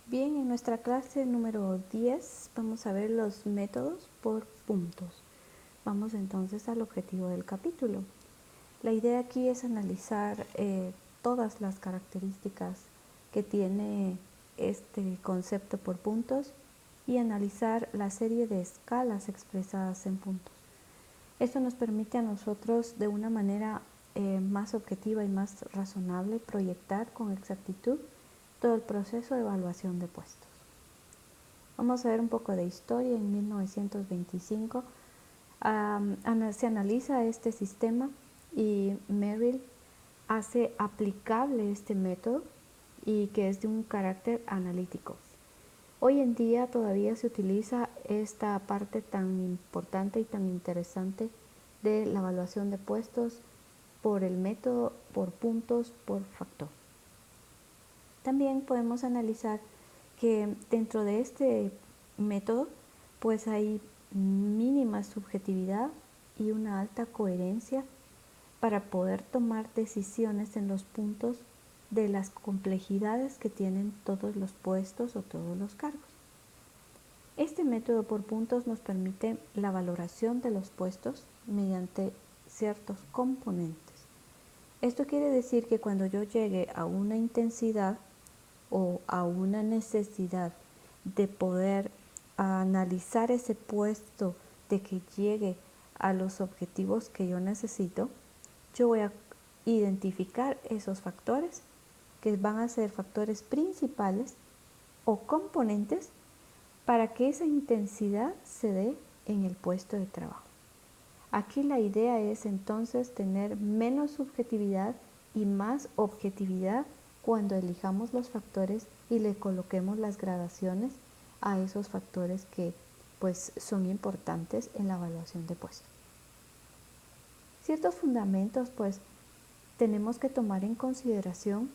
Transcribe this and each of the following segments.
Bien, en nuestra clase número 10 vamos a ver los métodos por puntos. Vamos entonces al objetivo del capítulo. La idea aquí es analizar todas las características que tiene este concepto por puntos y analizar la serie de escalas expresadas en puntos. Esto nos permite a nosotros de una manera más objetiva y más razonable proyectar con exactitud todo el proceso de evaluación de puestos. Vamos a ver un poco de historia. En 1925 se analiza este sistema y Merrill hace aplicable este método y que es de un carácter analítico. Hoy en día todavía se utiliza esta parte tan importante y tan interesante de la evaluación de puestos por el método, por puntos, por factor. También podemos analizar que dentro de este método pues hay mínima subjetividad y una alta coherencia para poder tomar decisiones en los puntos de las complejidades que tienen todos los puestos o todos los cargos. Este método por puntos nos permite la valoración de los puestos mediante ciertos componentes. Esto quiere decir que cuando yo llegue a una intensidad o a una necesidad de poder analizar ese puesto, de que llegue a los objetivos que yo necesito, yo voy a identificar esos factores que van a ser factores principales o componentes para que esa intensidad se dé en el puesto de trabajo. Aquí la idea es entonces tener menos subjetividad y más objetividad cuando elijamos los factores y le coloquemos las gradaciones a esos factores que pues son importantes en la evaluación de puesto. Ciertos fundamentos pues tenemos que tomar en consideración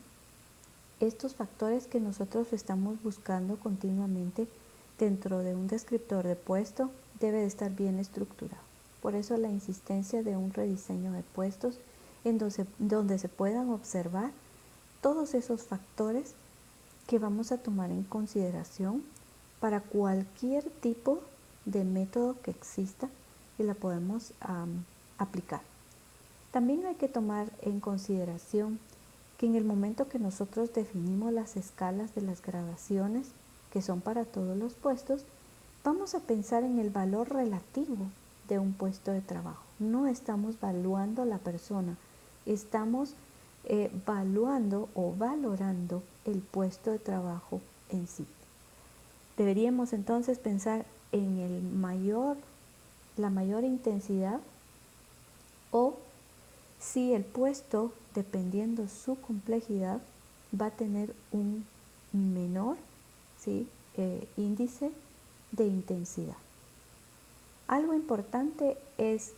estos factores que nosotros estamos buscando continuamente dentro de un descriptor de puesto debe de estar bien estructurado. Por eso la insistencia de un rediseño de puestos en donde se puedan observar todos esos factores que vamos a tomar en consideración para cualquier tipo de método que exista y la podemos aplicar. También hay que tomar en consideración que en el momento que nosotros definimos las escalas de las gradaciones, que son para todos los puestos, vamos a pensar en el valor relativo de un puesto de trabajo. No estamos evaluando a la persona, estamos evaluando o valorando el puesto de trabajo en sí. Deberíamos entonces pensar en la mayor intensidad o si el puesto, dependiendo su complejidad, va a tener un menor índice de intensidad. Algo importante es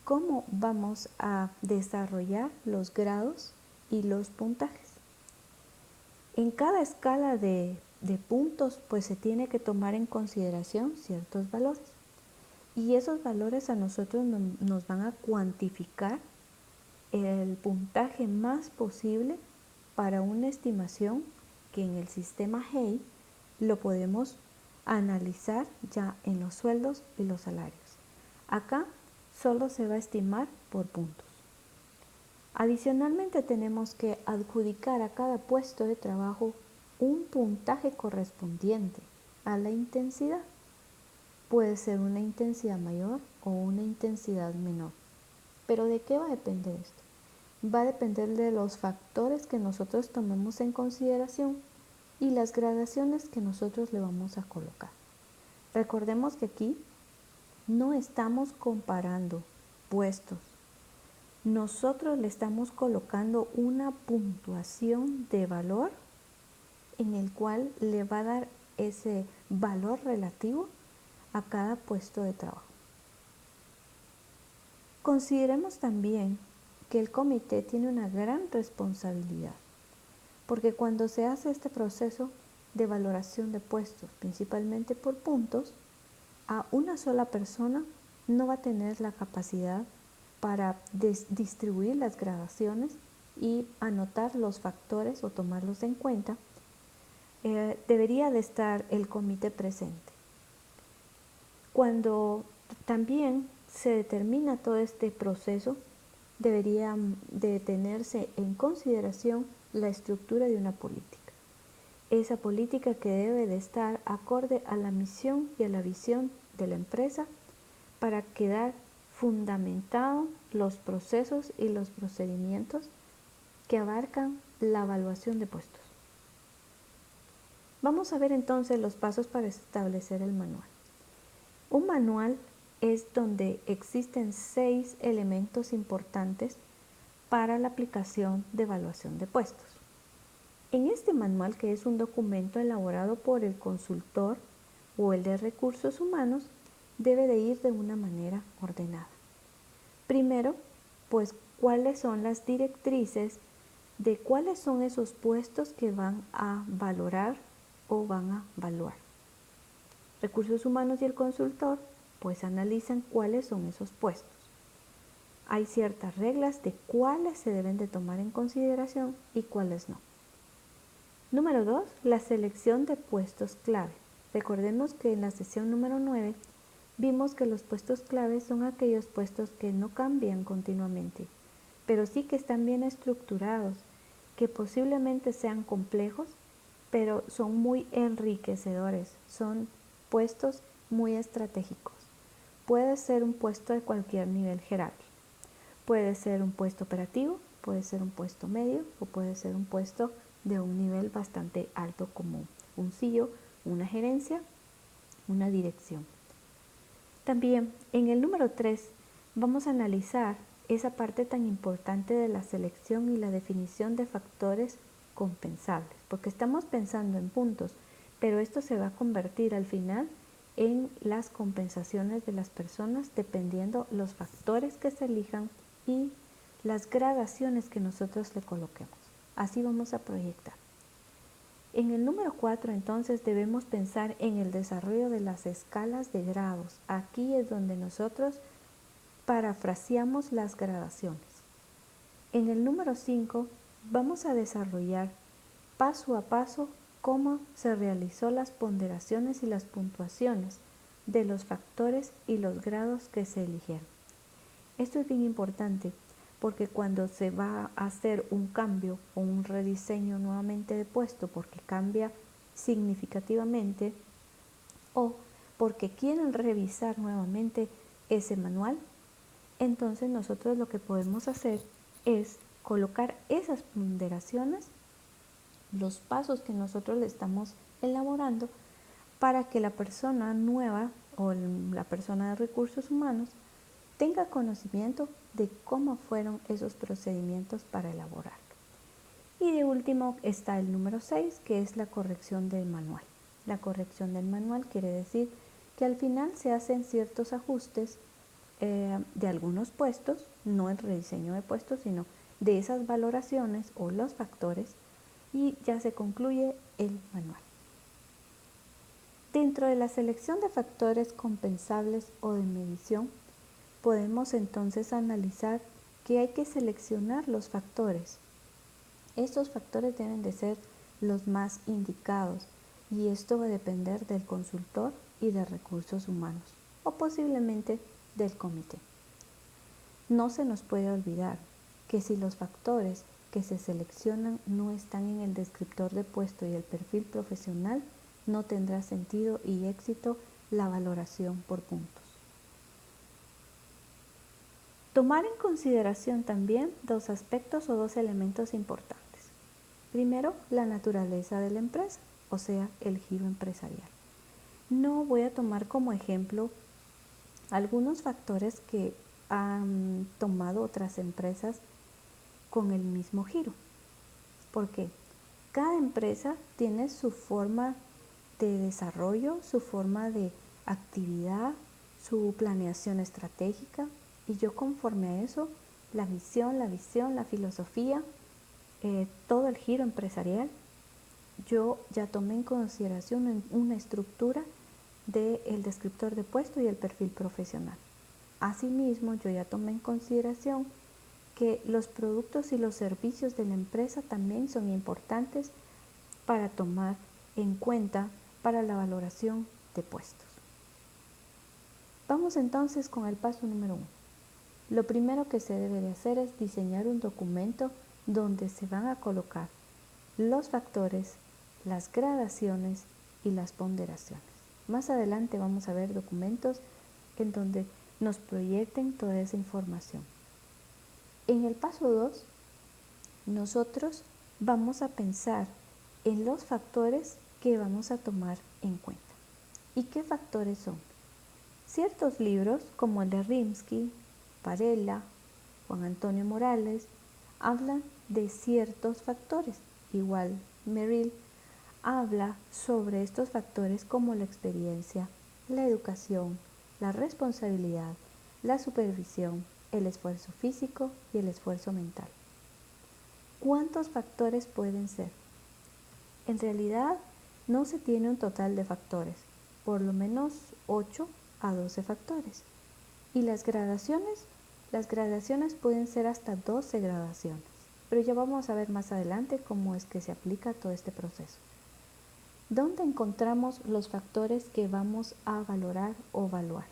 cómo vamos a desarrollar los grados y los puntajes. En cada escala de puntos, pues se tiene que tomar en consideración ciertos valores. Y esos valores a nosotros nos van a cuantificar el puntaje más posible para una estimación que en el sistema Hay lo podemos analizar ya en los sueldos y los salarios. Acá solo se va a estimar por puntos. Adicionalmente tenemos que adjudicar a cada puesto de trabajo un puntaje correspondiente a la intensidad. Puede ser una intensidad mayor o una intensidad menor. ¿Pero de qué va a depender esto? Va a depender de los factores que nosotros tomemos en consideración y las gradaciones que nosotros le vamos a colocar. Recordemos que aquí no estamos comparando puestos. Nosotros le estamos colocando una puntuación de valor en el cual le va a dar ese valor relativo a cada puesto de trabajo. Consideremos también que el comité tiene una gran responsabilidad, porque cuando se hace este proceso de valoración de puestos, principalmente por puntos, a una sola persona no va a tener la capacidad para distribuir las gradaciones y anotar los factores o tomarlos en cuenta, debería de estar el comité presente. Cuando también se determina todo este proceso, debería de tenerse en consideración la estructura de una política. Esa política que debe de estar acorde a la misión y a la visión de la empresa para quedar fundamentado los procesos y los procedimientos que abarcan la evaluación de puestos. Vamos a ver entonces los pasos para establecer el manual. Un manual es donde existen 6 elementos importantes para la aplicación de evaluación de puestos. En este manual, que es un documento elaborado por el consultor o el de recursos humanos, debe de ir de una manera ordenada. Primero, pues, cuáles son las directrices de cuáles son esos puestos que van a valorar o van a evaluar. Recursos humanos y el consultor pues analizan cuáles son esos puestos. Hay ciertas reglas de cuáles se deben de tomar en consideración y cuáles no. Número 2, la selección de puestos clave. Recordemos que en la sesión número 9 vimos que los puestos clave son aquellos puestos que no cambian continuamente, pero sí que están bien estructurados, que posiblemente sean complejos, pero son muy enriquecedores, son puestos muy estratégicos. Puede ser un puesto de cualquier nivel jerárquico, puede ser un puesto operativo, puede ser un puesto medio o puede ser un puesto de un nivel bastante alto como un CEO, una gerencia, una dirección. También en el número 3 vamos a analizar esa parte tan importante de la selección y la definición de factores compensables, porque estamos pensando en puntos, pero esto se va a convertir al final en las compensaciones de las personas dependiendo los factores que se elijan y las gradaciones que nosotros le coloquemos. Así vamos a proyectar. En el número 4 entonces debemos pensar en el desarrollo de las escalas de grados. Aquí es donde nosotros parafraseamos las gradaciones. En el número 5 vamos a desarrollar paso a paso cómo se realizó las ponderaciones y las puntuaciones de los factores y los grados que se eligieron. Esto es bien importante porque cuando se va a hacer un cambio o un rediseño nuevamente de puesto porque cambia significativamente o porque quieren revisar nuevamente ese manual, entonces nosotros lo que podemos hacer es colocar esas ponderaciones, los pasos que nosotros le estamos elaborando para que la persona nueva o la persona de recursos humanos tenga conocimiento de cómo fueron esos procedimientos para elaborarlo. Y de último está el número 6, que es la corrección del manual. La corrección del manual quiere decir que al final se hacen ciertos ajustes de algunos puestos, no el rediseño de puestos, sino de esas valoraciones o los factores, y ya se concluye el manual. Dentro de la selección de factores compensables o de medición, podemos entonces analizar que hay que seleccionar los factores. Estos factores deben de ser los más indicados y esto va a depender del consultor y de recursos humanos o posiblemente del comité. No se nos puede olvidar que si los factores que se seleccionan no están en el descriptor de puesto y el perfil profesional, no tendrá sentido y éxito la valoración por puntos. Tomar en consideración también dos aspectos o dos elementos importantes. Primero, la naturaleza de la empresa, o sea, el giro empresarial. No voy a tomar como ejemplo algunos factores que han tomado otras empresas con el mismo giro, porque cada empresa tiene su forma de desarrollo, su forma de actividad, su planeación estratégica, y yo conforme a eso, la misión, la visión, la filosofía, todo el giro empresarial, yo ya tomé en consideración una estructura del descriptor de puesto y el perfil profesional. Asimismo, yo ya tomé en consideración que los productos y los servicios de la empresa también son importantes para tomar en cuenta para la valoración de puestos. Vamos entonces con el paso número 1. Lo primero que se debe de hacer es diseñar un documento donde se van a colocar los factores, las gradaciones y las ponderaciones. Más adelante vamos a ver documentos en donde nos proyecten toda esa información. En el paso 2, nosotros vamos a pensar en los factores que vamos a tomar en cuenta. ¿Y qué factores son? Ciertos libros, como el de Rimsky, Varela, Juan Antonio Morales, hablan de ciertos factores. Igual Merrill habla sobre estos factores como la experiencia, la educación, la responsabilidad, la supervisión, el esfuerzo físico y el esfuerzo mental. ¿Cuántos factores pueden ser? En realidad no se tiene un total de factores, por lo menos 8 a 12 factores. ¿Y las gradaciones? Las gradaciones pueden ser hasta 12 gradaciones, pero ya vamos a ver más adelante cómo es que se aplica todo este proceso. ¿Dónde encontramos los factores que vamos a valorar o evaluar?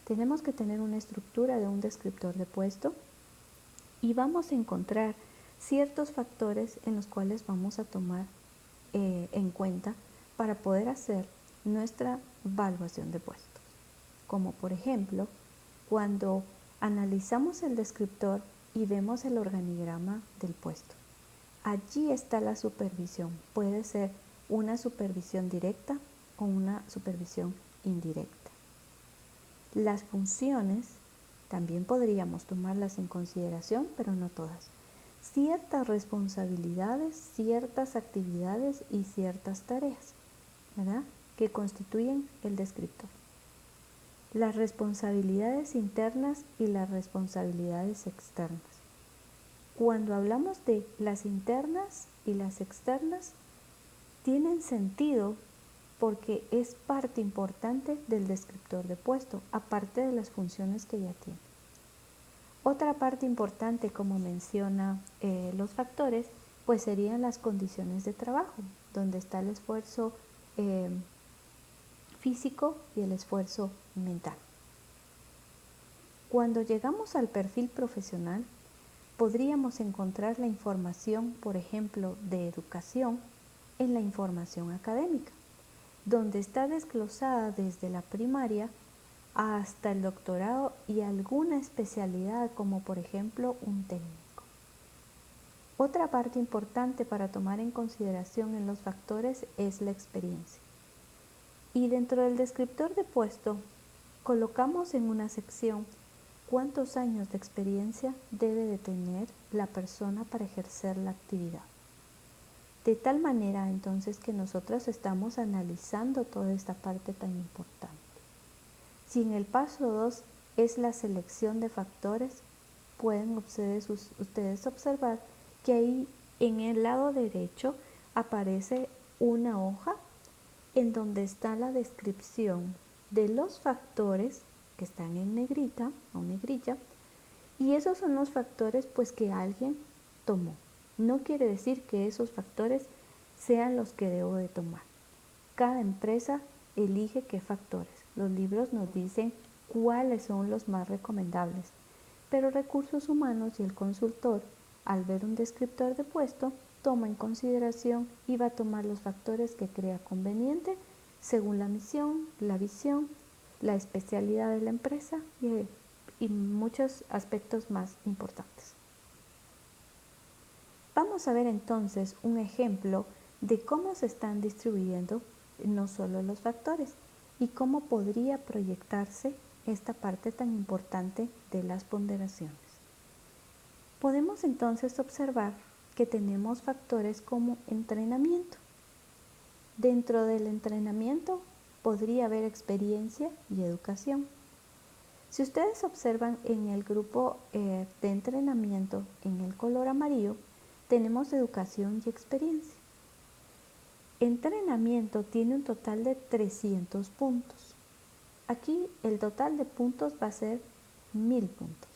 Tenemos que tener una estructura de un descriptor de puesto y vamos a encontrar ciertos factores en los cuales vamos a tomar en cuenta para poder hacer nuestra evaluación de puestos. Como por ejemplo, cuando analizamos el descriptor y vemos el organigrama del puesto. Allí está la supervisión. Puede ser una supervisión directa o una supervisión indirecta. Las funciones también podríamos tomarlas en consideración, pero no todas. Ciertas responsabilidades, ciertas actividades y ciertas tareas, ¿verdad?, que constituyen el descriptor. Las responsabilidades internas y las responsabilidades externas. Cuando hablamos de las internas y las externas, tienen sentido porque es parte importante del descriptor de puesto, aparte de las funciones que ya tiene. Otra parte importante, como menciona los factores, pues serían las condiciones de trabajo, donde está el esfuerzo físico y el esfuerzo mental. Cuando llegamos al perfil profesional, podríamos encontrar la información, por ejemplo, de educación en la información académica, donde está desglosada desde la primaria hasta el doctorado y alguna especialidad como por ejemplo un técnico. Otra parte importante para tomar en consideración en los factores es la experiencia. Y dentro del descriptor de puesto colocamos en una sección cuántos años de experiencia debe de tener la persona para ejercer la actividad. De tal manera entonces que nosotros estamos analizando toda esta parte tan importante. Si en el paso 2 es la selección de factores, pueden ustedes observar que ahí en el lado derecho aparece una hoja en donde está la descripción de los factores que están en negrita o negrilla, y esos son los factores pues que alguien tomó. No quiere decir que esos factores sean los que debo de tomar. Cada empresa elige qué factores. Los libros nos dicen cuáles son los más recomendables, pero recursos humanos y el consultor, al ver un descriptor de puesto, toma en consideración y va a tomar los factores que crea conveniente según la misión, la visión, la especialidad de la empresa y muchos aspectos más importantes. Vamos a ver entonces un ejemplo de cómo se están distribuyendo no solo los factores y cómo podría proyectarse esta parte tan importante de las ponderaciones. Podemos entonces observar que tenemos factores como entrenamiento. Dentro del entrenamiento podría haber experiencia y educación. Si ustedes observan en el grupo de entrenamiento en el color amarillo, tenemos educación y experiencia. Entrenamiento tiene un total de 300 puntos. Aquí el total de puntos va a ser 1000 puntos.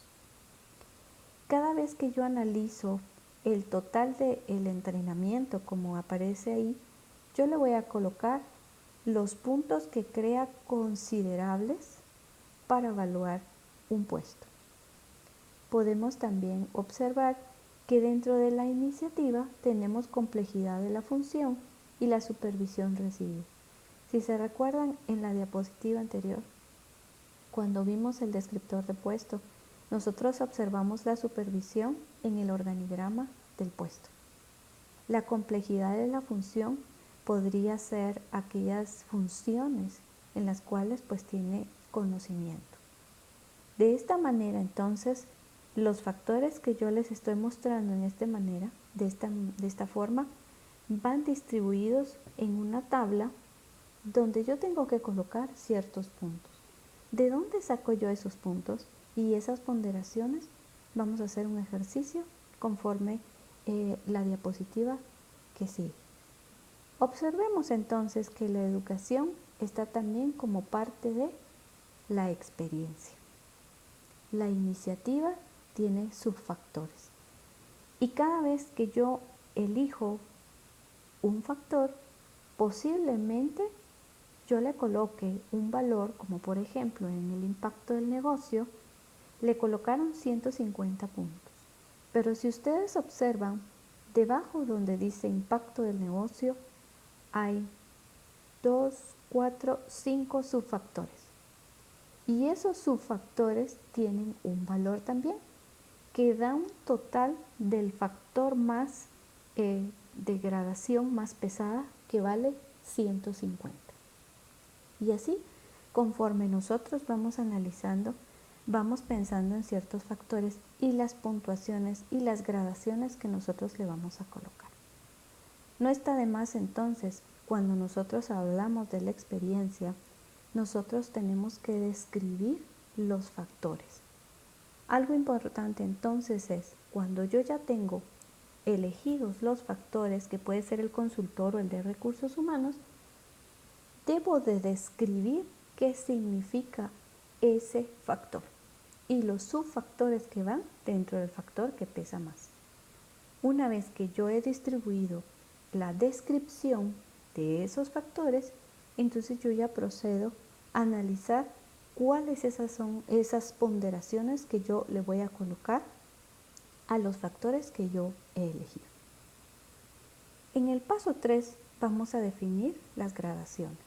Cada vez que yo analizo el total del entrenamiento como aparece ahí, yo le voy a colocar los puntos que crea considerables para evaluar un puesto. Podemos también observar que dentro de la iniciativa tenemos complejidad de la función y la supervisión recibida. Si se recuerdan en la diapositiva anterior, cuando vimos el descriptor de puesto, nosotros observamos la supervisión en el organigrama del puesto. La complejidad de la función podría ser aquellas funciones en las cuales pues tiene conocimiento. De esta manera entonces los factores que yo les estoy mostrando de esta forma van distribuidos en una tabla donde yo tengo que colocar ciertos puntos. ¿De dónde saco yo esos puntos y esas ponderaciones? Vamos a hacer un ejercicio conforme la diapositiva que sigue. Observemos entonces que la educación está también como parte de la experiencia. La iniciativa tiene subfactores y cada vez que yo elijo un factor, posiblemente yo le coloque un valor, como por ejemplo en el impacto del negocio, le colocaron 150 puntos. Pero si ustedes observan, debajo donde dice impacto del negocio, hay 2, 4, 5 subfactores. Y esos subfactores tienen un valor también, que da un total del factor más de gradación más pesada, que vale 150. Y así, conforme nosotros vamos analizando, vamos pensando en ciertos factores y las puntuaciones y las gradaciones que nosotros le vamos a colocar. No está de más entonces, cuando nosotros hablamos de la experiencia, nosotros tenemos que describir los factores. Algo importante entonces es, cuando yo ya tengo elegidos los factores, que puede ser el consultor o el de recursos humanos, debo de describir qué significa ese factor y los subfactores que van dentro del factor que pesa más. Una vez que yo he distribuido la descripción de esos factores, entonces yo ya procedo a analizar cuáles son esas ponderaciones que yo le voy a colocar a los factores que yo he elegido. En el paso 3 vamos a definir las gradaciones.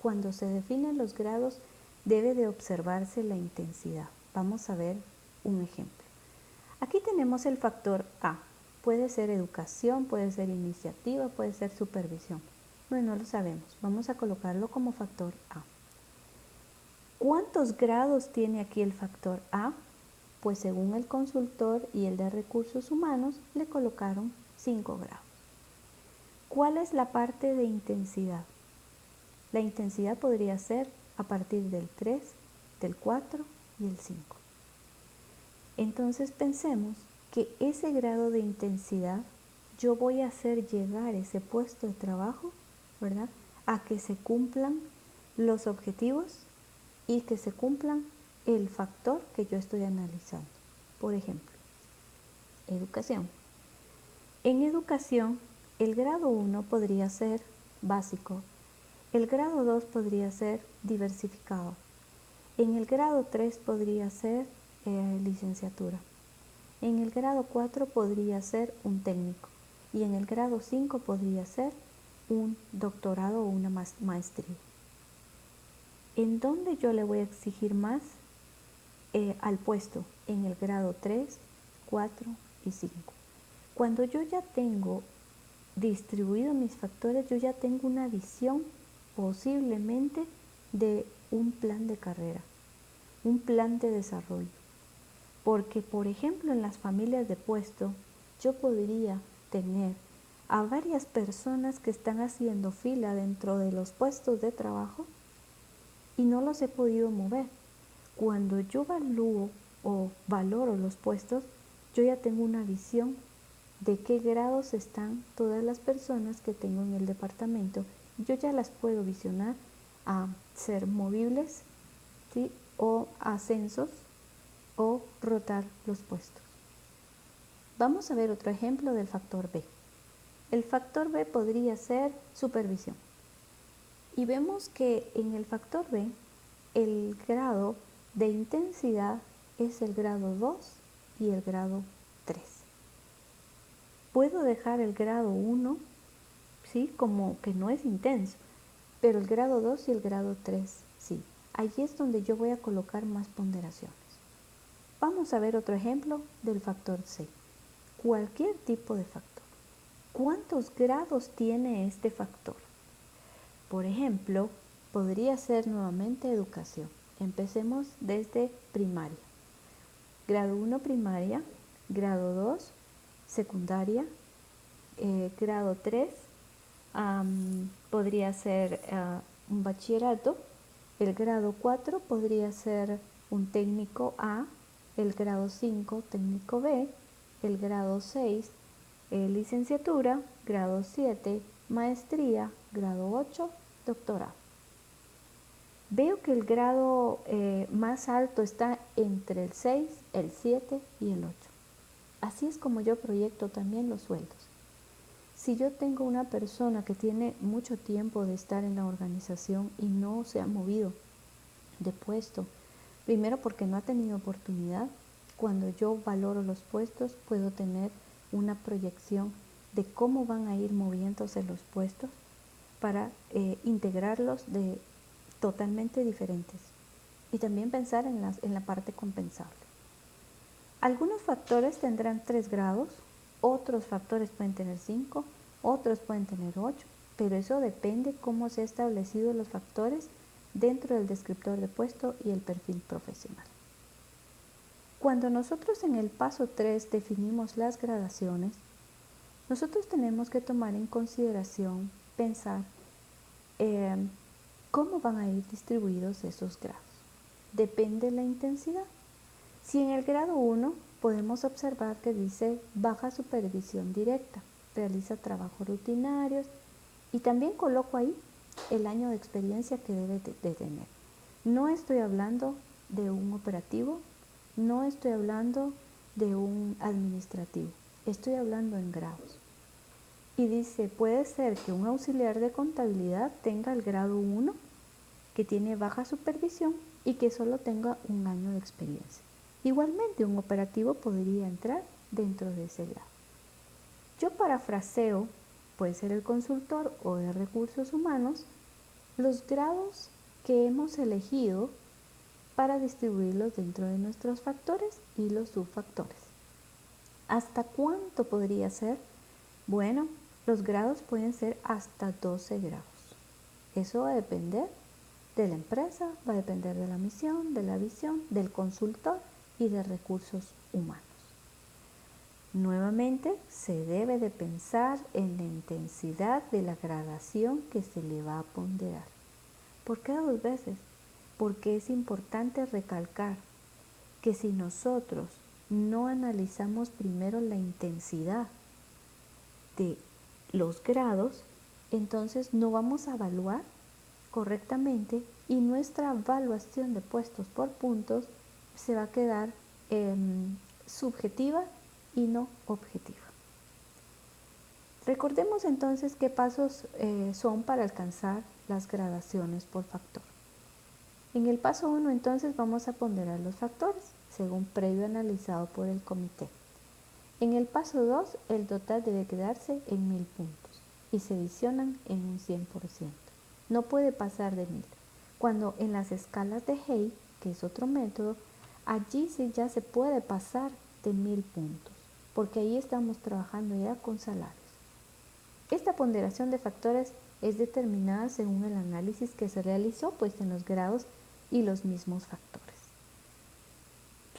Cuando se definen los grados debe de observarse la intensidad. Vamos a ver un ejemplo. Aquí tenemos el factor A. Puede ser educación, puede ser iniciativa, puede ser supervisión. Bueno, no lo sabemos. Vamos a colocarlo como factor A. ¿Cuántos grados tiene aquí el factor A? Pues según el consultor y el de recursos humanos le colocaron 5 grados. ¿Cuál es la parte de intensidad? La intensidad podría ser a partir del 3, del 4 y el 5. Entonces pensemos que ese grado de intensidad yo voy a hacer llegar ese puesto de trabajo, ¿verdad?, a que se cumplan los objetivos y que se cumplan el factor que yo estoy analizando. Por ejemplo, educación. En educación, el grado 1 podría ser básico, el grado 2 podría ser diversificado, en el grado 3 podría ser licenciatura, en el grado 4 podría ser un técnico y en el grado 5 podría ser un doctorado o una maestría. ¿En dónde yo le voy a exigir más al puesto? En el grado 3, 4 y 5. Cuando yo ya tengo distribuido mis factores, yo ya tengo una visión posiblemente de un plan de carrera, un plan de desarrollo. Porque, por ejemplo, en las familias de puesto, yo podría tener a varias personas que están haciendo fila dentro de los puestos de trabajo y no los he podido mover. Cuando yo evalúo o valoro los puestos, yo ya tengo una visión de qué grados están todas las personas que tengo en el departamento. Yo ya las puedo visionar a ser movibles, ¿sí?, o ascensos o rotar los puestos. Vamos a ver otro ejemplo del factor B. El factor B podría ser supervisión. Y vemos que en el factor B el grado de intensidad es el grado 2 y el grado 3. Puedo dejar el grado 1, ¿sí?, como que no es intenso, pero el grado 2 y el grado 3, sí. Allí es donde yo voy a colocar más ponderaciones. Vamos a ver otro ejemplo del factor C. Cualquier tipo de factor. ¿Cuántos grados tiene este factor? Por ejemplo, podría ser nuevamente educación. Empecemos desde primaria. Grado 1 primaria, grado 2 secundaria, grado 3 podría ser un bachillerato, el grado 4 podría ser un técnico A, el grado 5 técnico B, el grado 6 licenciatura, grado 7 maestría, grado 8 doctorado. Veo que el grado más alto está entre el 6, el 7 y el 8. Así es como yo proyecto también los sueldos. Si yo tengo una persona que tiene mucho tiempo de estar en la organización y no se ha movido de puesto, primero porque no ha tenido oportunidad, cuando yo valoro los puestos puedo tener una proyección de cómo van a ir moviéndose los puestos para integrarlos de totalmente diferentes y también pensar en la parte compensable. Algunos factores tendrán 3 grados, otros factores pueden tener 5, otros pueden tener 8, pero eso depende cómo se han establecido los factores dentro del descriptor de puesto y el perfil profesional. Cuando nosotros en el paso 3 definimos las gradaciones, nosotros tenemos que tomar en consideración, pensar cómo van a ir distribuidos esos grados. Depende de la intensidad. Si en el grado 1 podemos observar que dice baja supervisión directa, realiza trabajos rutinarios y también coloco ahí el año de experiencia que debe de tener. No estoy hablando de un operativo, no estoy hablando de un administrativo, estoy hablando en grados. Y dice, puede ser que un auxiliar de contabilidad tenga el grado 1, que tiene baja supervisión y que solo tenga un año de experiencia. Igualmente, un operativo podría entrar dentro de ese grado. Yo parafraseo, puede ser el consultor o de recursos humanos, los grados que hemos elegido para distribuirlos dentro de nuestros factores y los subfactores. ¿Hasta cuánto podría ser? Bueno, los grados pueden ser hasta 12 grados. Eso va a depender de la empresa, va a depender de la misión, de la visión, del consultor y de recursos humanos. Nuevamente, se debe de pensar en la intensidad de la gradación que se le va a ponderar. ¿Por qué 2 veces? Porque es importante recalcar que si nosotros no analizamos primero la intensidad de los grados, entonces no vamos a evaluar correctamente y nuestra evaluación de puestos por puntos se va a quedar subjetiva y no objetiva. Recordemos entonces qué pasos son para alcanzar las gradaciones por factor. En el paso 1 entonces vamos a ponderar los factores según previo analizado por el comité. En el paso 2 el total debe quedarse en 1000 puntos y se adicionan en un 100%. No puede pasar de 1000. Cuando en las escalas de Hay, que es otro método, allí sí ya se puede pasar de 1000 puntos, porque ahí estamos trabajando ya con salarios. Esta ponderación de factores es determinada según el análisis que se realizó pues en los grados y los mismos factores.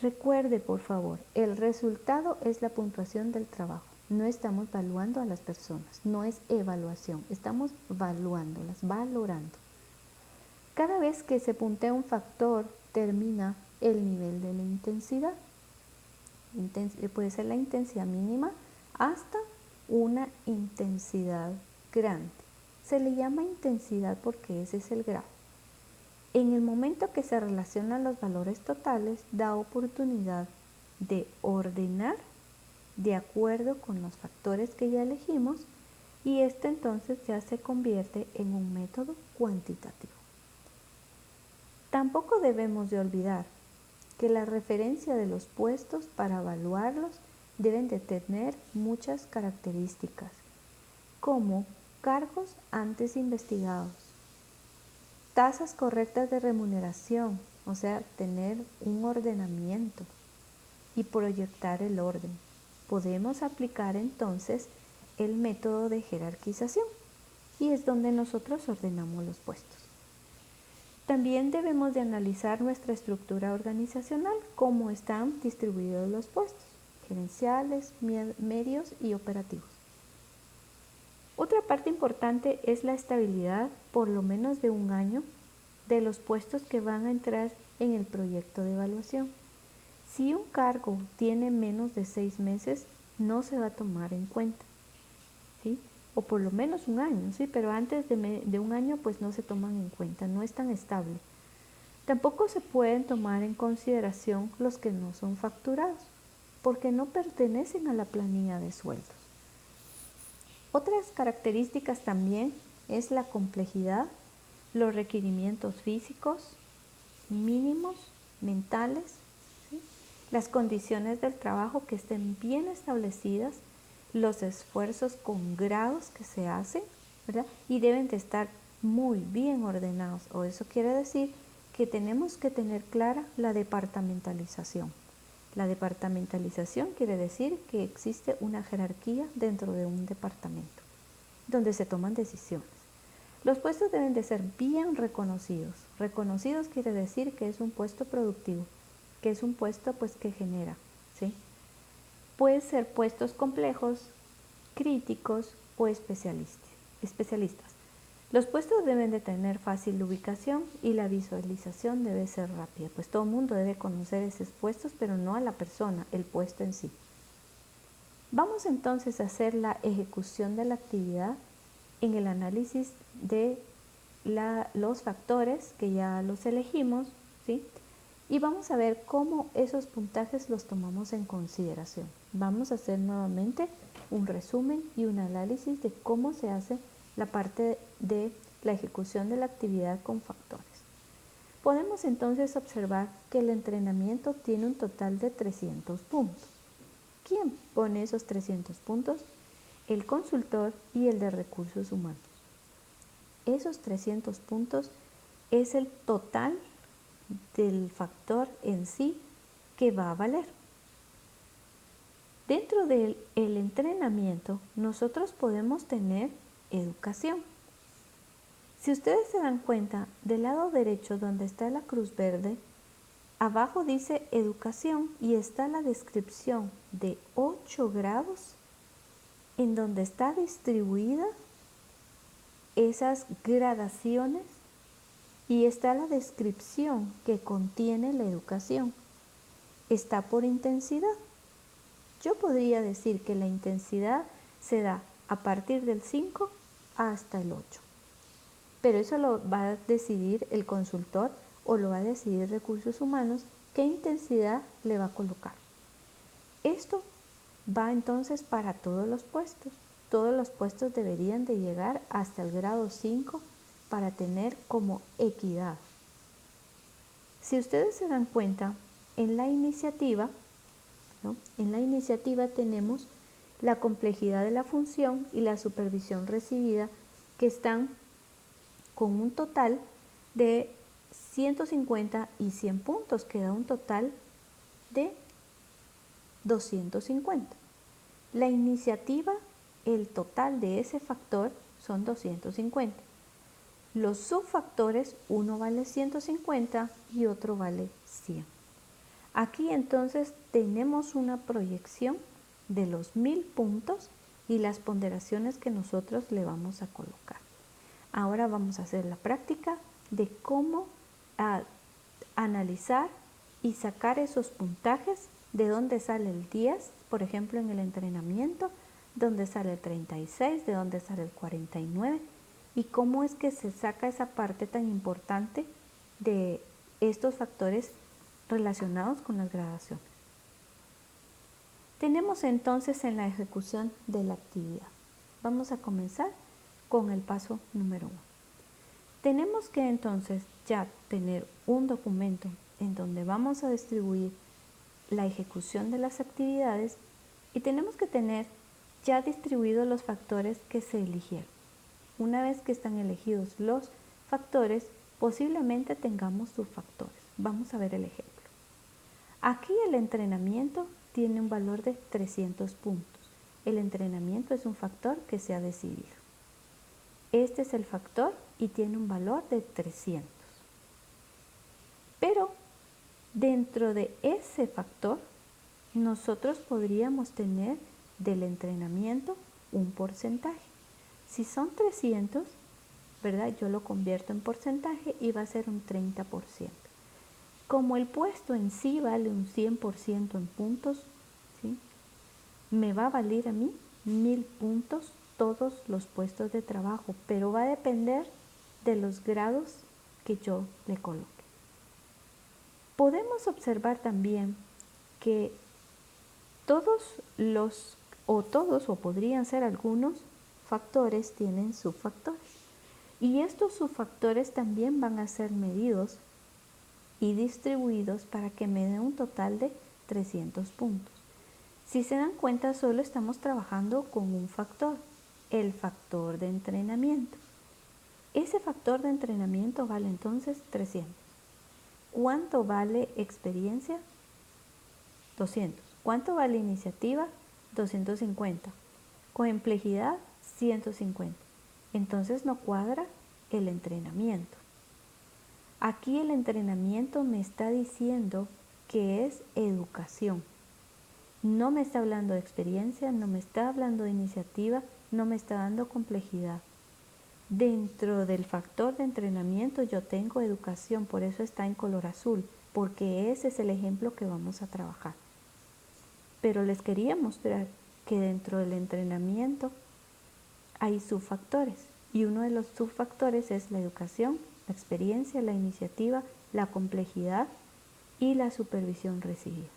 Recuerde, por favor, el resultado es la puntuación del trabajo. No estamos evaluando a las personas, no es evaluación, estamos evaluándolas, valorando. Cada vez que se puntea un factor, termina el nivel de la intensidad. Puede ser la intensidad mínima hasta una intensidad grande. Se le llama intensidad porque ese es el grado. En el momento que se relacionan los valores totales, da oportunidad de ordenar de acuerdo con los factores que ya elegimos y este entonces ya se convierte en un método cuantitativo. Tampoco debemos de olvidar que la referencia de los puestos para evaluarlos deben de tener muchas características, como cargos antes investigados, tasas correctas de remuneración, o sea, tener un ordenamiento y proyectar el orden. Podemos aplicar entonces el método de jerarquización y es donde nosotros ordenamos los puestos. También debemos de analizar nuestra estructura organizacional, cómo están distribuidos los puestos, gerenciales, medios y operativos. Otra parte importante es la estabilidad, por lo menos de un año, de los puestos que van a entrar en el proyecto de evaluación. Si un cargo tiene menos de 6 meses, no se va a tomar en cuenta, ¿sí? O por lo menos un año, ¿sí? Pero antes de un año pues no se toman en cuenta, no es tan estable. Tampoco se pueden tomar en consideración los que no son facturados, porque no pertenecen a la planilla de sueldos. Otras características también es la complejidad, los requerimientos físicos, mínimos, mentales, ¿sí? Las condiciones del trabajo que estén bien establecidas, los esfuerzos con grados que se hacen, ¿verdad? Y deben de estar muy bien ordenados, o eso quiere decir que tenemos que tener clara la departamentalización. La departamentalización quiere decir que existe una jerarquía dentro de un departamento, donde se toman decisiones. Los puestos deben de ser bien reconocidos. Reconocidos quiere decir que es un puesto productivo, que es un puesto pues que genera, ¿sí? Pueden ser puestos complejos, críticos o especialistas. Los puestos deben de tener fácil ubicación y la visualización debe ser rápida, pues todo el mundo debe conocer esos puestos, pero no a la persona, el puesto en sí. Vamos entonces a hacer la ejecución de la actividad en el análisis de los factores que ya los elegimos, ¿sí? Y vamos a ver cómo esos puntajes los tomamos en consideración. Vamos a hacer nuevamente un resumen y un análisis de cómo se hace la parte de la ejecución de la actividad con factores. Podemos entonces observar que el entrenamiento tiene un total de 300 puntos. ¿Quién pone esos 300 puntos? El consultor y el de recursos humanos. Esos 300 puntos es el total del factor en sí que va a valer. Dentro del entrenamiento nosotros podemos tener educación. Si ustedes se dan cuenta, del lado derecho donde está la cruz verde, abajo dice educación y está la descripción de 8 grados en donde está distribuida esas gradaciones y está la descripción que contiene la educación. Está por intensidad. Yo podría decir que la intensidad se da a partir del 5 hasta el 8. Pero eso lo va a decidir el consultor o lo va a decidir recursos humanos qué intensidad le va a colocar. Esto va entonces para todos los puestos. Todos los puestos deberían de llegar hasta el grado 5 para tener como equidad. Si ustedes se dan cuenta, en la iniciativa, ¿no? En la iniciativa tenemos la complejidad de la función y la supervisión recibida que están con un total de 150 y 100 puntos, que da un total de 250. La iniciativa, el total de ese factor son 250. Los subfactores, uno vale 150 y otro vale 100. Aquí entonces tenemos una proyección de los 1000 puntos y las ponderaciones que nosotros le vamos a colocar. Ahora vamos a hacer la práctica de cómo analizar y sacar esos puntajes, de dónde sale el 10, por ejemplo en el entrenamiento, dónde sale el 36, de dónde sale el 49 y cómo es que se saca esa parte tan importante de estos factores relacionados con las gradaciones. Tenemos entonces en la ejecución de la actividad. Vamos a comenzar con el paso número 1. Tenemos que entonces ya tener un documento en donde vamos a distribuir la ejecución de las actividades y tenemos que tener ya distribuidos los factores que se eligieron. Una vez que están elegidos los factores, posiblemente tengamos subfactores. Vamos a ver el ejemplo. Aquí el entrenamiento tiene un valor de 300 puntos. El entrenamiento es un factor que se ha decidido. Este es el factor y tiene un valor de 300. Pero dentro de ese factor, nosotros podríamos tener del entrenamiento un porcentaje. Si son 300, ¿verdad? Yo lo convierto en porcentaje y va a ser un 30%. Como el puesto en sí vale un 100% en puntos, ¿sí? Me va a valer a mí 1000 puntos todos los puestos de trabajo, pero va a depender de los grados que yo le coloque. Podemos observar también que todos o podrían ser algunos factores tienen subfactores. Y estos subfactores también van a ser medidos y distribuidos para que me dé un total de 300 puntos. Si se dan cuenta, solo estamos trabajando con un factor, el factor de entrenamiento. Ese factor de entrenamiento vale entonces 300. ¿Cuánto vale experiencia? 200. ¿Cuánto vale iniciativa? 250. Complejidad, 150. Entonces no cuadra el entrenamiento. Aquí el entrenamiento me está diciendo que es educación. No me está hablando de experiencia, no me está hablando de iniciativa, no me está dando complejidad. Dentro del factor de entrenamiento yo tengo educación, por eso está en color azul, porque ese es el ejemplo que vamos a trabajar. Pero les quería mostrar que dentro del entrenamiento hay subfactores y uno de los subfactores es la educación, la experiencia, la iniciativa, la complejidad y la supervisión recibida.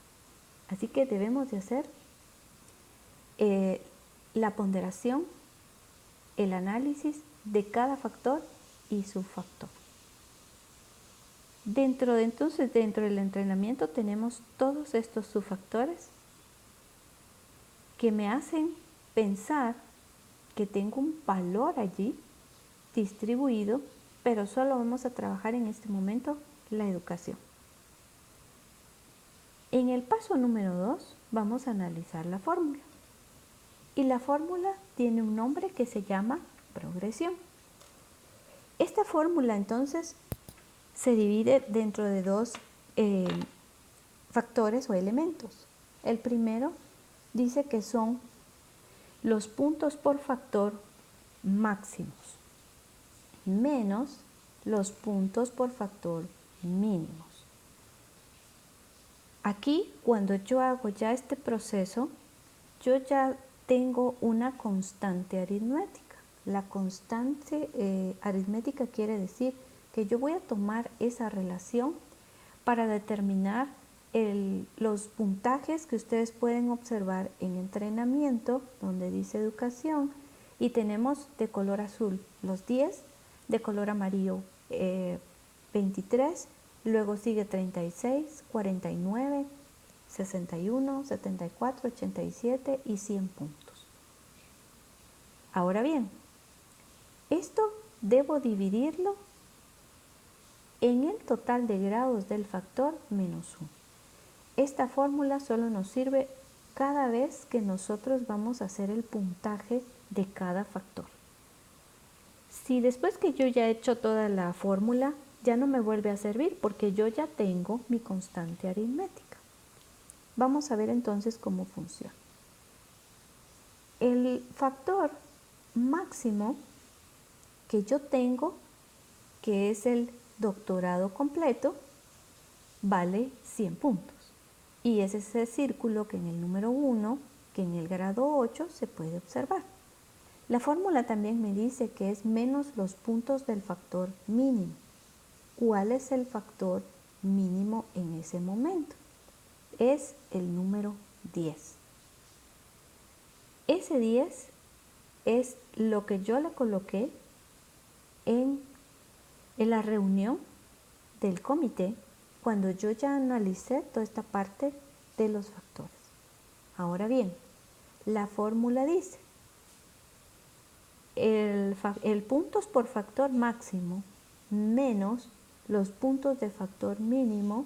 Así que debemos de hacer la ponderación, el análisis de cada factor y subfactor. Dentro del entrenamiento tenemos todos estos subfactores que me hacen pensar que tengo un valor allí distribuido, pero solo vamos a trabajar en este momento la educación. En el paso número 2 vamos a analizar la fórmula. Y la fórmula tiene un nombre que se llama progresión. Esta fórmula entonces se divide dentro de dos factores o elementos. El primero dice que son los puntos por factor máximos menos los puntos por factor mínimos. Aquí, cuando yo hago ya este proceso, yo ya tengo una constante aritmética. La constante aritmética quiere decir que yo voy a tomar esa relación para determinar los puntajes que ustedes pueden observar en entrenamiento, donde dice educación, y tenemos de color azul los 10, de color amarillo 23, luego sigue 36, 49, 61, 74, 87 y 100 puntos. Ahora bien, esto debo dividirlo en el total de grados del factor menos 1. Esta fórmula solo nos sirve cada vez que nosotros vamos a hacer el puntaje de cada factor. Si después que yo ya he hecho toda la fórmula, ya no me vuelve a servir porque yo ya tengo mi constante aritmética. Vamos a ver entonces cómo funciona. El factor máximo que yo tengo, que es el doctorado completo, vale 100 puntos. Y es ese círculo que en el número 1, que en el grado 8 se puede observar. La fórmula también me dice que es menos los puntos del factor mínimo. ¿Cuál es el factor mínimo en ese momento? Es el número 10. Ese 10 es lo que yo le coloqué en la reunión del comité cuando yo ya analicé toda esta parte de los factores. Ahora bien, la fórmula dice el puntos por factor máximo menos los puntos de factor mínimo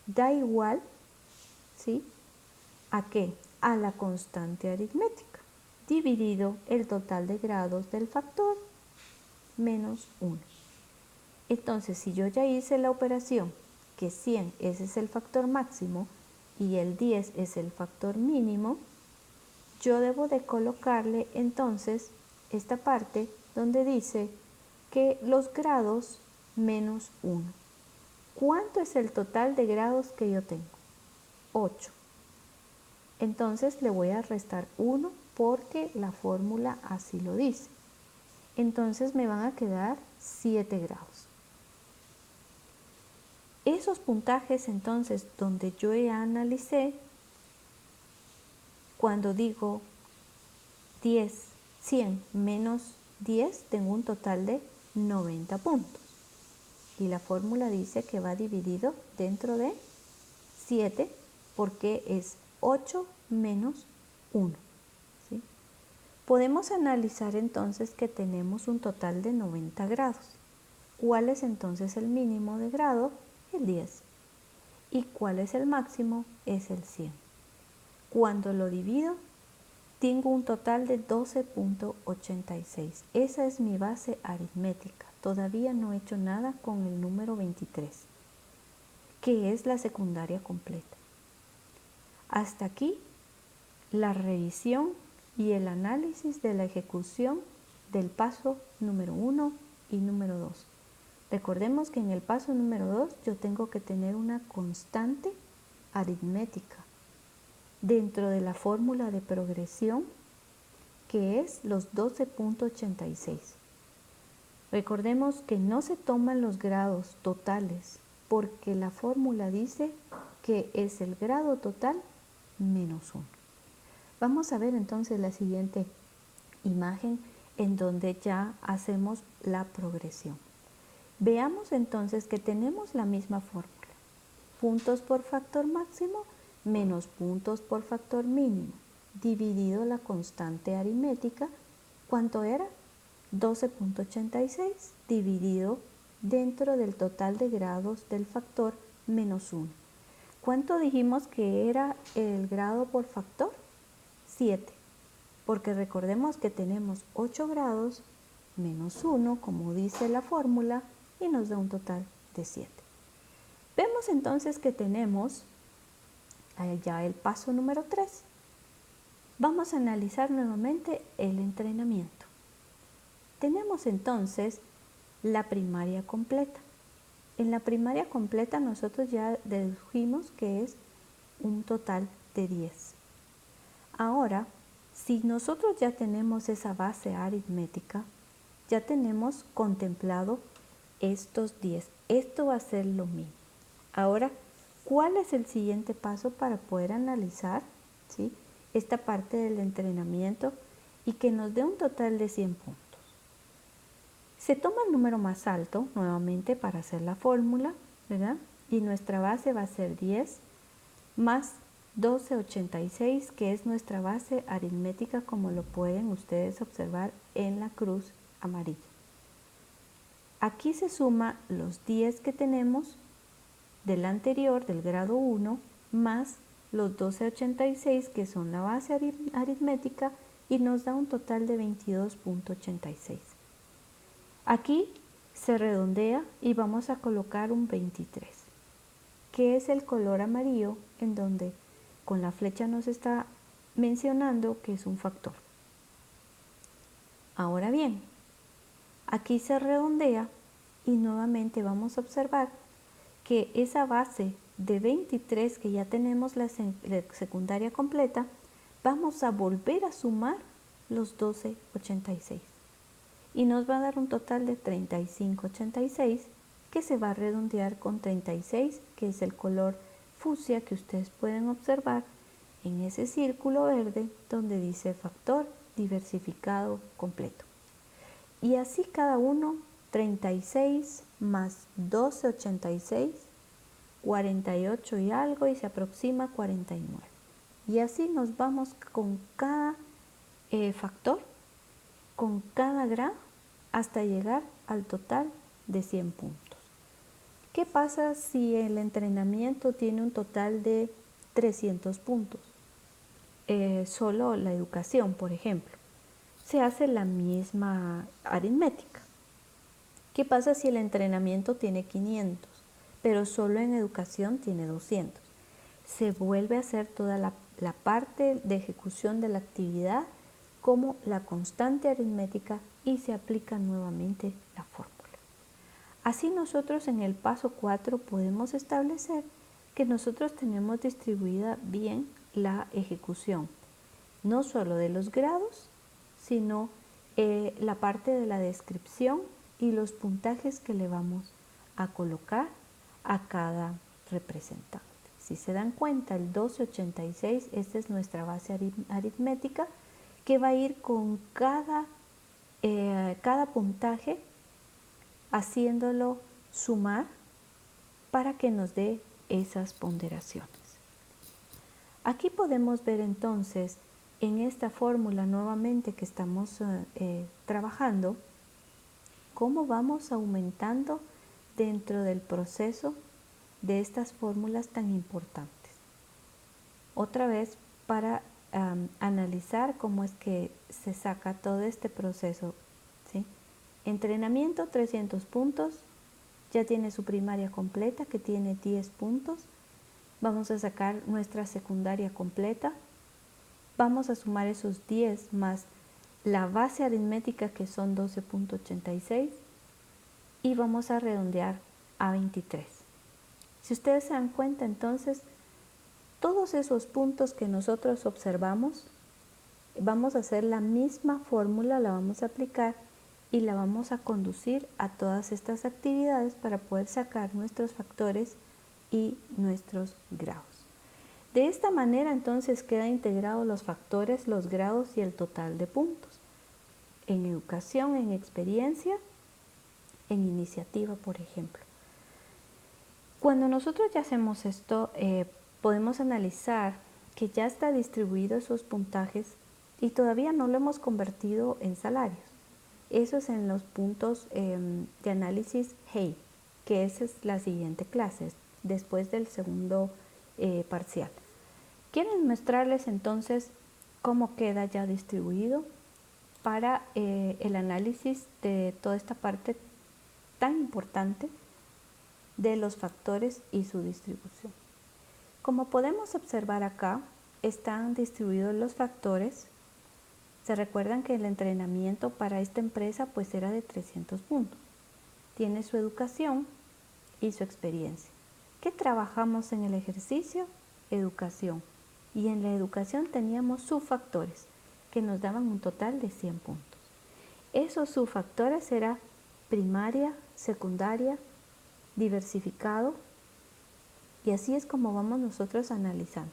da igual, ¿sí?, ¿a qué? A la constante aritmética dividido el total de grados del factor menos 1. Entonces, si yo ya hice la operación que 100, ese es el factor máximo, y el 10 es el factor mínimo, yo debo de colocarle entonces esta parte donde dice que los grados menos 1. ¿Cuánto es el total de grados que yo tengo? 8. Entonces le voy a restar 1 porque la fórmula así lo dice. Entonces me van a quedar 7 grados. Esos puntajes entonces donde yo ya analicé, cuando digo 10, 100 menos 10, tengo un total de 90 puntos. Y la fórmula dice que va dividido dentro de 7 porque es 8 menos 1. ¿Sí? Podemos analizar entonces que tenemos un total de 90 grados. ¿Cuál es entonces el mínimo de grado? El 10. ¿Y cuál es el máximo? Es el 100. Cuando lo divido, tengo un total de 12.86. Esa es mi base aritmética. Todavía no he hecho nada con el número 23, que es la secundaria completa. Hasta aquí la revisión y el análisis de la ejecución del paso número 1 y número 2. Recordemos que en el paso número 2 yo tengo que tener una constante aritmética dentro de la fórmula de progresión, que es los 12.86. Recordemos que no se toman los grados totales porque la fórmula dice que es el grado total menos 1. Vamos a ver entonces la siguiente imagen en donde ya hacemos la progresión. Veamos entonces que tenemos la misma fórmula. Puntos por factor máximo menos puntos por factor mínimo dividido la constante aritmética. ¿Cuánto era? 12.86 dividido dentro del total de grados del factor menos 1. ¿Cuánto dijimos que era el grado por factor? 7, porque recordemos que tenemos 8 grados menos 1, como dice la fórmula, y nos da un total de 7. Vemos entonces que tenemos ya el paso número 3. Vamos a analizar nuevamente el entrenamiento. Tenemos entonces la primaria completa. En la primaria completa nosotros ya dedujimos que es un total de 10. Ahora, si nosotros ya tenemos esa base aritmética, ya tenemos contemplado estos 10. Esto va a ser lo mismo. Ahora, ¿cuál es el siguiente paso para poder analizar, ¿sí?, esta parte del entrenamiento y que nos dé un total de 100 puntos? Se toma el número más alto nuevamente para hacer la fórmula, ¿verdad? Y nuestra base va a ser 10 más 12.86, que es nuestra base aritmética, como lo pueden ustedes observar en la cruz amarilla. Aquí se suma los 10 que tenemos del anterior, del grado 1, más los 12.86, que son la base aritmética, y nos da un total de 22.86. Aquí se redondea y vamos a colocar un 23, que es el color amarillo, en donde con la flecha nos está mencionando que es un factor. Ahora bien, aquí se redondea y nuevamente vamos a observar que esa base de 23 que ya tenemos la secundaria completa, vamos a volver a sumar los 12.86 y nos va a dar un total de 35.86, que se va a redondear con 36, que es el color fucsia que ustedes pueden observar en ese círculo verde donde dice factor diversificado completo. Y así cada uno, 36 más 12, 86, 48 y algo, y se aproxima 49. Y así nos vamos con cada factor, con cada grado, hasta llegar al total de 100 puntos. ¿Qué pasa si el entrenamiento tiene un total de 300 puntos? Solo la educación, por ejemplo. Se hace la misma aritmética. ¿Qué pasa si el entrenamiento tiene 500, pero solo en educación tiene 200? Se vuelve a hacer toda la parte de ejecución de la actividad como la constante aritmética y se aplica nuevamente la fórmula. Así nosotros en el paso 4 podemos establecer que nosotros tenemos distribuida bien la ejecución, no solo de los grados, sino la parte de la descripción y los puntajes que le vamos a colocar a cada representante. Si se dan cuenta, el 1286, esta es nuestra base aritmética que va a ir con cada puntaje haciéndolo sumar para que nos dé esas ponderaciones. Aquí podemos ver entonces en esta fórmula nuevamente que estamos trabajando, cómo vamos aumentando dentro del proceso de estas fórmulas tan importantes. Otra vez para analizar cómo es que se saca todo este proceso, ¿sí? Entrenamiento 300 puntos, ya tiene su primaria completa que tiene 10 puntos. Vamos a sacar nuestra secundaria completa. Vamos a sumar esos 10 más la base aritmética que son 12.86 y vamos a redondear a 23. Si ustedes se dan cuenta, entonces, todos esos puntos que nosotros observamos, vamos a hacer la misma fórmula, la vamos a aplicar y la vamos a conducir a todas estas actividades para poder sacar nuestros factores y nuestros grados. De esta manera entonces queda integrados los factores, los grados y el total de puntos. En educación, en experiencia, en iniciativa, por ejemplo. Cuando nosotros ya hacemos esto, podemos analizar que ya está distribuido esos puntajes y todavía no lo hemos convertido en salarios. Eso es en los puntos de análisis HEY, que esa es la siguiente clase, después del segundo parcial. Quiero mostrarles entonces cómo queda ya distribuido para el análisis de toda esta parte tan importante de los factores y su distribución. Como podemos observar acá, están distribuidos los factores. Se recuerdan que el entrenamiento para esta empresa pues era de 300 puntos. Tiene su educación y su experiencia. ¿Qué trabajamos en el ejercicio? Educación. Y en la educación teníamos subfactores que nos daban un total de 100 puntos. Esos subfactores eran primaria, secundaria, diversificado, y así es como vamos nosotros analizando.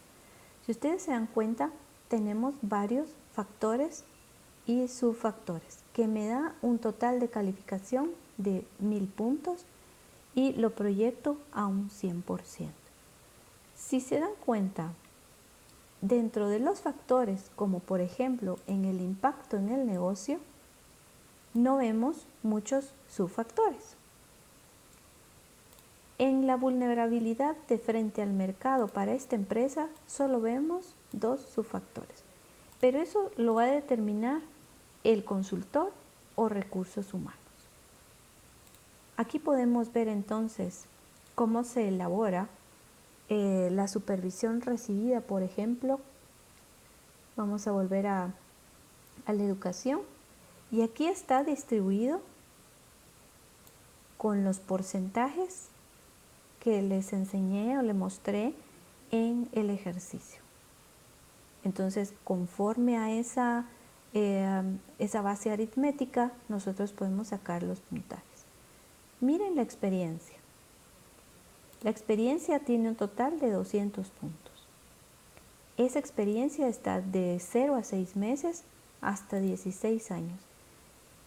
Si ustedes se dan cuenta, tenemos varios factores y subfactores que me da un total de calificación de 1000 puntos y lo proyecto a un 100%. Si se dan cuenta, dentro de los factores, como por ejemplo en el impacto en el negocio, no vemos muchos subfactores. En la vulnerabilidad de frente al mercado para esta empresa solo vemos 2 subfactores, pero eso lo va a determinar el consultor o recursos humanos. Aquí podemos ver entonces cómo se elabora la supervisión recibida, por ejemplo. Vamos a volver a la educación y aquí está distribuido con los porcentajes que les enseñé o les mostré en el ejercicio. Entonces, conforme a esa base aritmética, nosotros podemos sacar los puntajes. Miren la experiencia. La experiencia tiene un total de 200 puntos. Esa experiencia está de 0 a 6 meses hasta 16 años.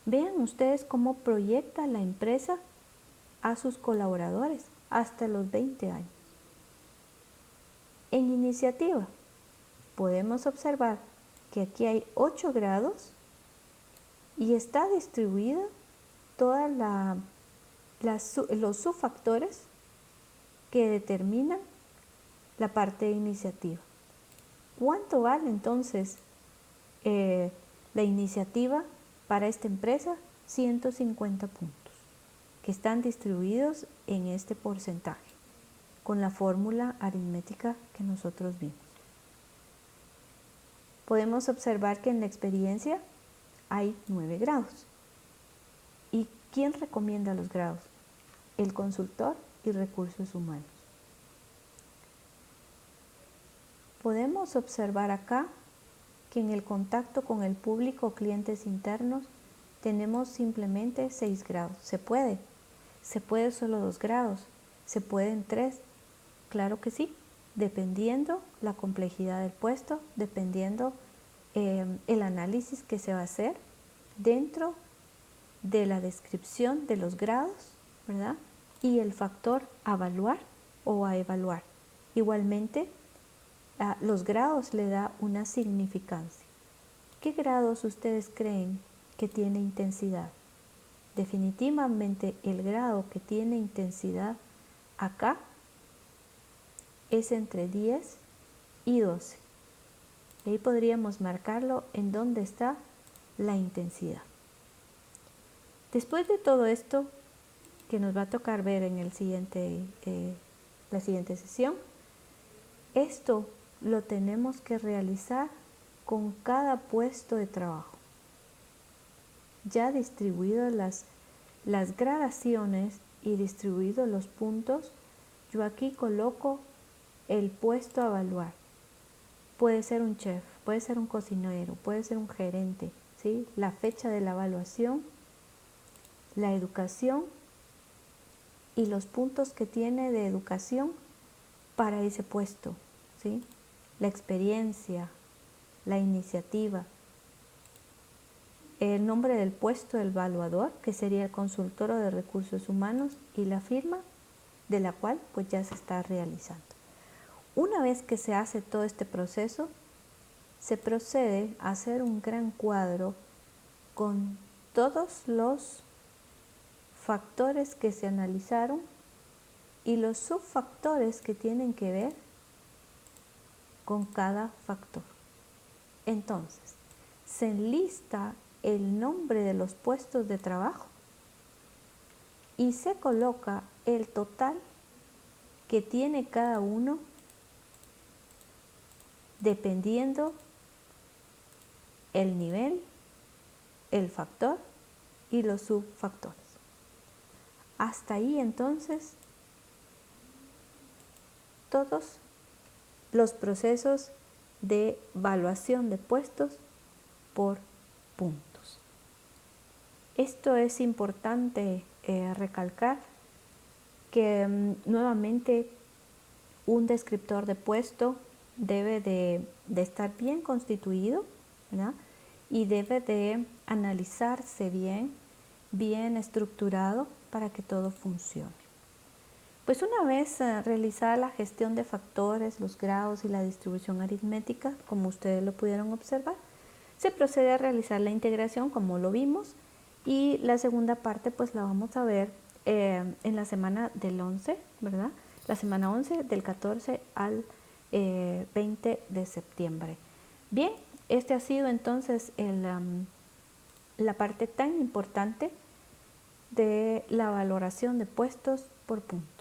Vean ustedes cómo proyecta la empresa a sus colaboradores hasta los 20 años. En iniciativa, podemos observar que aquí hay 8 grados y está distribuida todos los subfactores que determinan la parte de iniciativa. ¿Cuánto vale entonces la iniciativa para esta empresa? 150 puntos, que están distribuidos en este porcentaje, con la fórmula aritmética que nosotros vimos. Podemos observar que en la experiencia hay 9 grados. ¿Y quién recomienda los grados? El consultor y recursos humanos. Podemos observar acá que en el contacto con el público o clientes internos tenemos simplemente 6 grados. Se puede solo 2 grados, se pueden 3, claro que sí, dependiendo la complejidad del puesto, dependiendo el análisis que se va a hacer dentro de la descripción de los grados, ¿verdad? Y el factor a evaluar o a evaluar. Igualmente, los grados le da una significancia. ¿Qué grados ustedes creen que tiene intensidad? Definitivamente el grado que tiene intensidad acá es entre 10 y 12. Y ahí podríamos marcarlo en dónde está la intensidad. Después de todo esto, que nos va a tocar ver en la siguiente sesión, esto lo tenemos que realizar con cada puesto de trabajo. Ya distribuidas las gradaciones y distribuidos los puntos, yo aquí coloco el puesto a evaluar. Puede ser un chef, puede ser un cocinero, puede ser un gerente, ¿sí? La fecha de la evaluación, la educación y los puntos que tiene de educación para ese puesto, ¿sí? La experiencia, la iniciativa, el nombre del puesto del evaluador, que sería el consultor o de recursos humanos, y la firma de la cual pues ya se está realizando. Una vez que se hace todo este proceso, se procede a hacer un gran cuadro con todos los factores que se analizaron y los subfactores que tienen que ver con cada factor. Entonces, se enlista el nombre de los puestos de trabajo y se coloca el total que tiene cada uno dependiendo el nivel, el factor y los subfactores. Hasta ahí entonces todos los procesos de evaluación de puestos por puntos. Esto es importante recalcar que nuevamente un descriptor de puesto debe de estar bien constituido, ¿verdad? Y debe de analizarse bien estructurado para que todo funcione. Pues una vez realizada la gestión de factores, los grados y la distribución aritmética, como ustedes lo pudieron observar, se procede a realizar la integración como lo vimos, y la segunda parte pues la vamos a ver en la semana del 11, ¿verdad? La semana 11 del 14 al 20 de septiembre. Bien, este ha sido entonces la parte tan importante de la valoración de puestos por puntos.